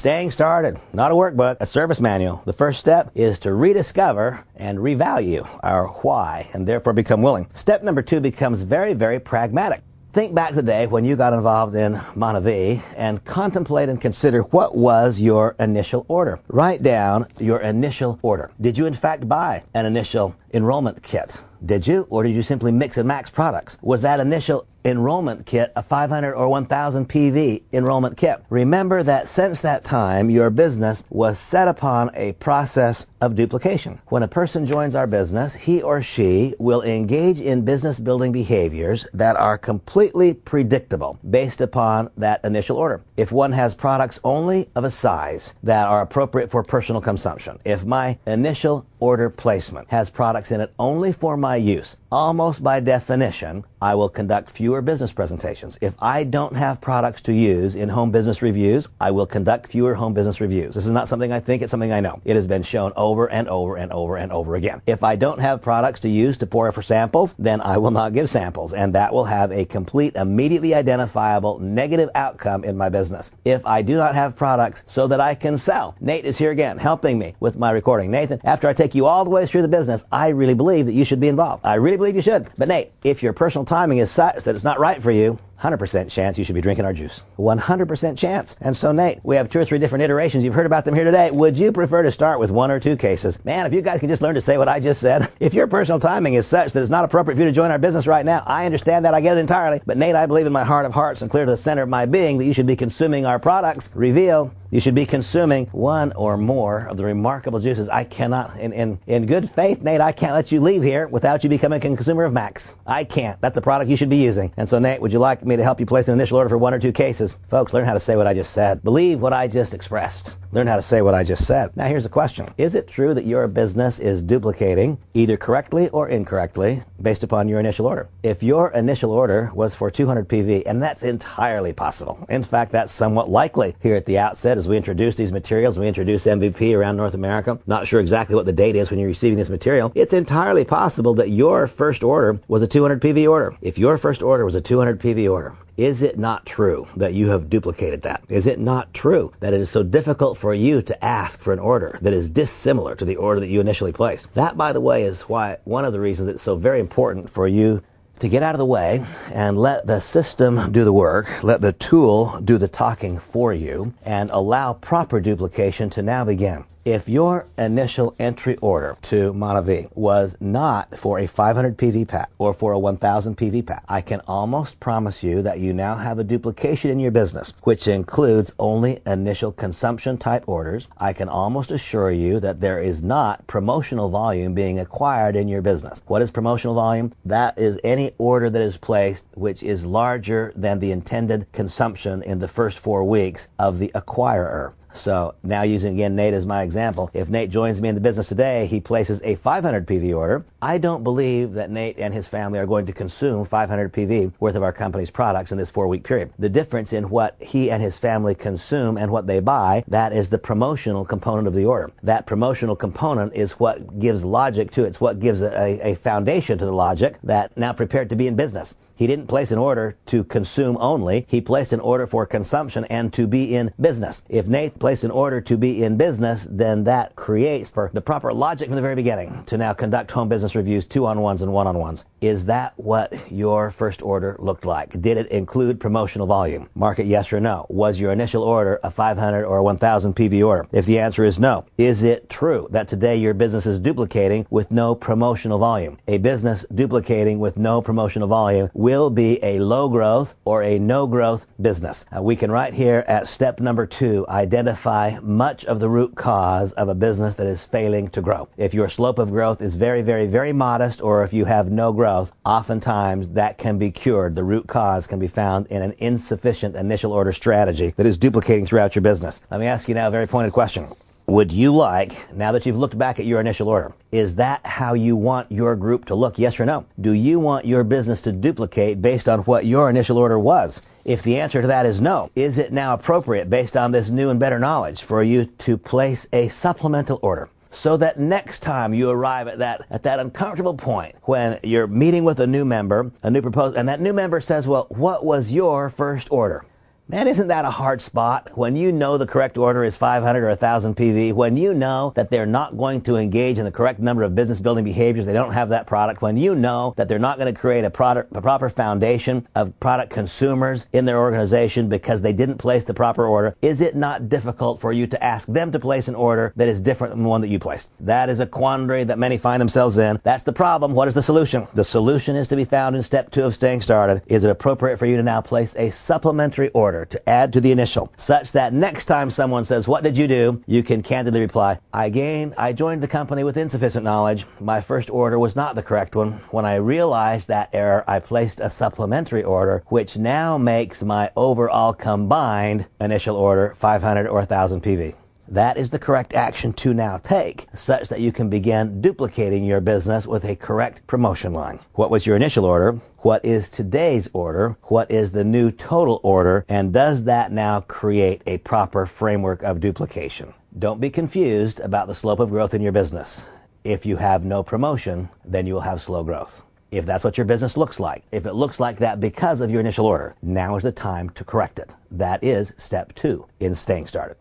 Staying started, not a workbook, a service manual. The first step is to rediscover and revalue our why and therefore become willing. Step number 2 becomes very, very pragmatic. Think back to the day when you got involved in MonaVie and contemplate and consider what was your initial order. Write down your initial order. Did you in fact buy an initial enrollment kit? Did you? Or did you simply mix and match products? Was that initial enrollment kit a 500 or 1000 PV enrollment kit? Remember that since that time, your business was set upon a process of duplication. When a person joins our business, he or she will engage in business building behaviors that are completely predictable based upon that initial order. If one has products only of a size that are appropriate for personal consumption, if my initial order placement has products in it only for my use, almost by definition, I will conduct fewer business presentations. If I don't have products to use in home business reviews, I will conduct fewer home business reviews. This is not something I think, it's something I know. It has been shown over and over and over and over again. If I don't have products to use to pour for samples, then I will not give samples, and that will have a complete, immediately identifiable negative outcome in my business. If I do not have products so that I can sell, Nate is here again helping me with my recording. Nathan, after I take you all the way through the business, I really believe that you should be involved. I really believe you should. But Nate, if your personal timing is such that it's not right for you, 100% chance you should be drinking our juice. 100% chance. And so, Nate, we have 2 or 3 different iterations. You've heard about them here today. Would you prefer to start with 1 or 2 cases? Man, if you guys can just learn to say what I just said. If your personal timing is such that it's not appropriate for you to join our business right now, I understand that. I get it entirely. But Nate, I believe in my heart of hearts and clear to the center of my being that you should be consuming our products. Reveal. You should be consuming 1 or more of the remarkable juices. I cannot, in good faith, Nate, I can't let you leave here without you becoming a consumer of Max. I can't. That's a product you should be using. And so, Nate, would you like me to help you place an initial order for 1 or 2 cases? Folks, learn how to say what I just said. Believe what I just expressed. Learn how to say what I just said. Now, here's the question. Is it true that your business is duplicating, either correctly or incorrectly, based upon your initial order? If your initial order was for 200 PV, and that's entirely possible. In fact, that's somewhat likely here at the outset as we introduce these materials, we introduce MVP around North America. Not sure exactly what the date is when you're receiving this material. It's entirely possible that your first order was a 200 PV order. If your first order was a 200 PV order, is it not true that you have duplicated that? Is it not true that it is so difficult for you to ask for an order that is dissimilar to the order that you initially placed? That, by the way, is why one of the reasons it's so very important for you to get out of the way and let the system do the work, let the tool do the talking for you, and allow proper duplication to now begin. If your initial entry order to MonaVie was not for a 500 PV pack or for a 1000 PV pack, I can almost promise you that you now have a duplication in your business, which includes only initial consumption type orders. I can almost assure you that there is not promotional volume being acquired in your business. What is promotional volume? That is any order that is placed which is larger than the intended consumption in the first 4 weeks of the acquirer. So now using again Nate as my example, if Nate joins me in the business today, he places a 500 PV order. I don't believe that Nate and his family are going to consume 500 PV worth of our company's products in this 4-week period. The difference in what he and his family consume and what they buy, that is the promotional component of the order. That promotional component is what gives logic to it. It's what gives a foundation to the logic that now prepared to be in business. He didn't place an order to consume only. He placed an order for consumption and to be in business. If Nate placed an order to be in business, then that creates the proper logic from the very beginning to now conduct home business reviews, 2-on-1s and 1-on-1s. Is that what your first order looked like? Did it include promotional volume? Mark it yes or no. Was your initial order a 500 or a 1000 PV order? If the answer is no, is it true that today your business is duplicating with no promotional volume? A business duplicating with no promotional volume will be a low growth or a no growth business. We can right here at step number 2 identify much of the root cause of a business that is failing to grow. If your slope of growth is very, very, very modest, or if you have no growth, oftentimes that can be cured. The root cause can be found in an insufficient initial order strategy that is duplicating throughout your business. Let me ask you now a very pointed question. Would you like, now that you've looked back at your initial order, is that how you want your group to look? Yes or no? Do you want your business to duplicate based on what your initial order was? If the answer to that is no, is it now appropriate based on this new and better knowledge for you to place a supplemental order? So that next time you arrive at that uncomfortable point when you're meeting with a new member, a new proposal, and that new member says, well, what was your first order? Man, isn't that a hard spot? When you know the correct order is 500 or 1,000 PV, when you know that they're not going to engage in the correct number of business building behaviors, they don't have that product, when you know that they're not going to create a proper foundation of product consumers in their organization because they didn't place the proper order, is it not difficult for you to ask them to place an order that is different than the one that you placed? That is a quandary that many find themselves in. That's the problem. What is the solution? The solution is to be found in step 2 of Staying Started. Is it appropriate for you to now place a supplementary order to add to the initial, such that next time someone says, "What did you do?" you can candidly reply, I joined the company with insufficient knowledge. My first order was not the correct one. When I realized that error, I placed a supplementary order, which now makes my overall combined initial order 500 or 1,000 PV. That is the correct action to now take, such that you can begin duplicating your business with a correct promotion line. What was your initial order? What is today's order? What is the new total order? And does that now create a proper framework of duplication? Don't be confused about the slope of growth in your business. If you have no promotion, then you will have slow growth. If that's what your business looks like, if it looks like that because of your initial order, now is the time to correct it. That is step 2 in Staying Started.